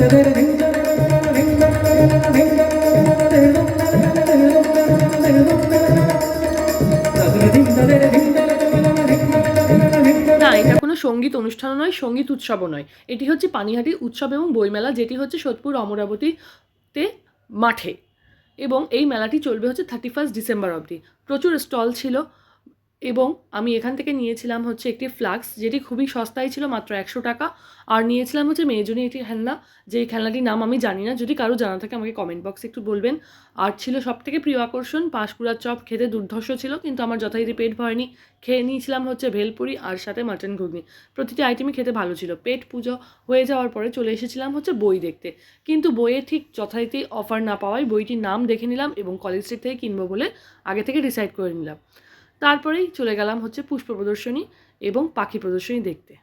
না, এটা কোনো সঙ্গীত অনুষ্ঠানও নয়, সঙ্গীত উৎসবও নয়। এটি হচ্ছে পানিহাটি উৎসব এবং বইমেলা, যেটি হচ্ছে সোদপুর অমরাবতীতে মাঠে, এবং এই মেলাটি চলবে হচ্ছে 31 ডিসেম্বর অবধি। প্রচুর স্টল ছিল এবং আমি এখান থেকে নিয়েছিলাম হচ্ছে একটি ফ্লাক্স, যেটি খুবই সস্তায় ছিল, মাত্র 100 টাকা। আর নিয়েছিলাম হচ্ছে মেয়ের জন্য একটি খেলনা, যে খেলনাটির নাম আমি জানি না, যদি কারো জানা থাকে আমাকে কমেন্ট বক্সে একটু বলবেন। আর ছিল সবথেকে প্রিয় আকর্ষণ পাঁশকুড়ার চপ, খেতে দুর্ধর্ষ ছিল, কিন্তু আমার যথারীতি পেট ভরেনি। খেয়ে নিয়েছিলাম হচ্ছে ভেলপুরি আর সাথে মাটন ঘুগনি। প্রতিটি আইটেমই খেতে ভালো ছিল। পেট পুজো হয়ে যাওয়ার পরে চলে এসেছিলাম হচ্ছে বই দেখতে, কিন্তু বইয়ে ঠিক যথারীতি অফার না পাওয়ায় বইটির নাম দেখে নিলাম এবং কলেজ স্ট্রিট থেকে কিনবো বলে আগে থেকে ডিসাইড করে নিলাম। তারপরেই চলে গেলাম হচ্ছে পুষ্প প্রদর্শনী এবং পাখি প্রদর্শনী দেখতে।